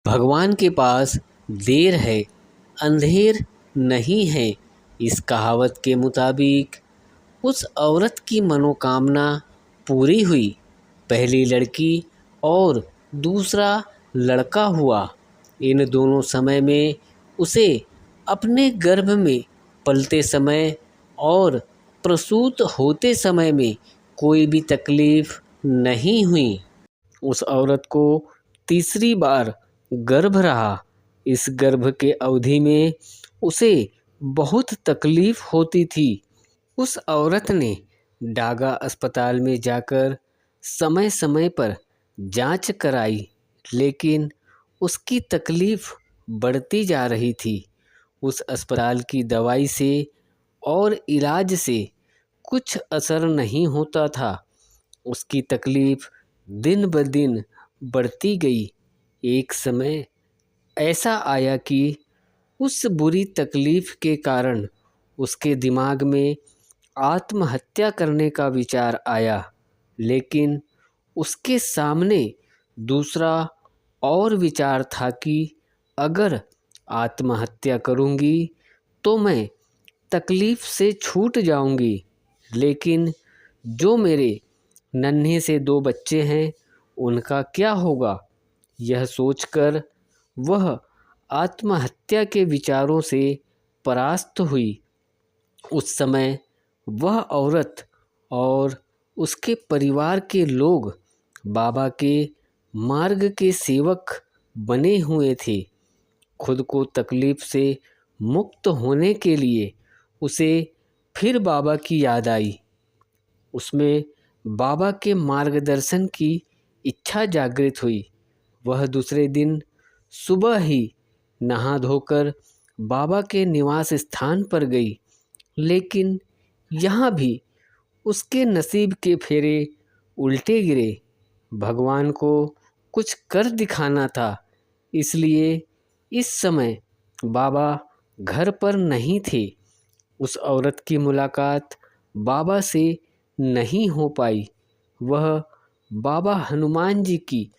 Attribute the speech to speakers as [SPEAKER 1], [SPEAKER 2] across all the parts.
[SPEAKER 1] भगवान के पास देर है, अंधेर नहीं है। इस कहावत के मुताबिक उस औरत की मनोकामना पूरी हुई। पहली लड़की और दूसरा लड़का हुआ। इन दोनों समय में उसे अपने गर्भ में पलते समय और प्रसूत होते समय में कोई भी तकलीफ नहीं हुई। उस औरत को तीसरी बार गर्भ रहा। इस गर्भ के अवधि में उसे बहुत तकलीफ होती थी। उस औरत ने डागा अस्पताल में जाकर समय समय पर जांच कराई, लेकिन उसकी तकलीफ बढ़ती जा रही थी। उस अस्पताल की दवाई से और इलाज से कुछ असर नहीं होता था। उसकी तकलीफ दिन ब दिन बढ़ती गई। एक समय ऐसा आया कि उस बुरी तकलीफ के कारण उसके दिमाग में आत्महत्या करने का विचार आया, लेकिन उसके सामने दूसरा और विचार था कि अगर आत्महत्या करूंगी तो मैं तकलीफ से छूट जाऊंगी, लेकिन जो मेरे नन्हे से दो बच्चे हैं उनका क्या होगा। यह सोचकर वह आत्महत्या के विचारों से परास्त हुई। उस समय वह औरत और उसके परिवार के लोग बाबा के मार्ग के सेवक बने हुए थे। खुद को तकलीफ से मुक्त होने के लिए उसे फिर बाबा की याद आई। उसमें बाबा के मार्गदर्शन की इच्छा जागृत हुई। वह दूसरे दिन सुबह ही नहा धोकर बाबा के निवास स्थान पर गई, लेकिन यहाँ भी उसके नसीब के फेरे उल्टे गिरे। भगवान को कुछ कर दिखाना था, इसलिए इस समय बाबा घर पर नहीं थे। उस औरत की मुलाकात बाबा से नहीं हो पाई। वह बाबा हनुमान जी की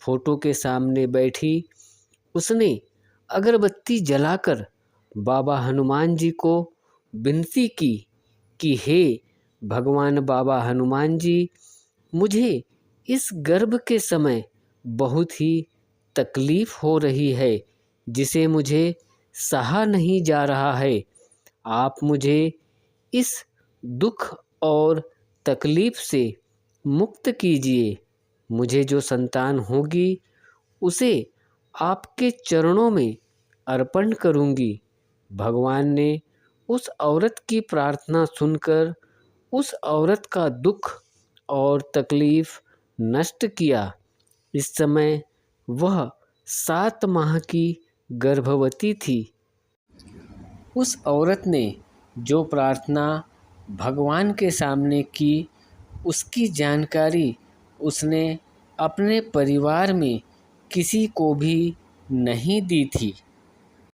[SPEAKER 1] फोटो के सामने बैठी। उसने अगरबत्ती जलाकर बाबा हनुमान जी को विनती की कि हे भगवान बाबा हनुमान जी, मुझे इस गर्भ के समय बहुत ही तकलीफ हो रही है, जिसे मुझे सहा नहीं जा रहा है। आप मुझे इस दुख और तकलीफ से मुक्त कीजिए। मुझे जो संतान होगी उसे आपके चरणों में अर्पण करूंगी। भगवान ने उस औरत की प्रार्थना सुनकर उस औरत का दुख और तकलीफ नष्ट किया। इस समय वह 7 माह की गर्भवती थी। उस औरत ने जो प्रार्थना भगवान के सामने की, उसकी जानकारी उसने अपने परिवार में किसी को भी नहीं दी थी।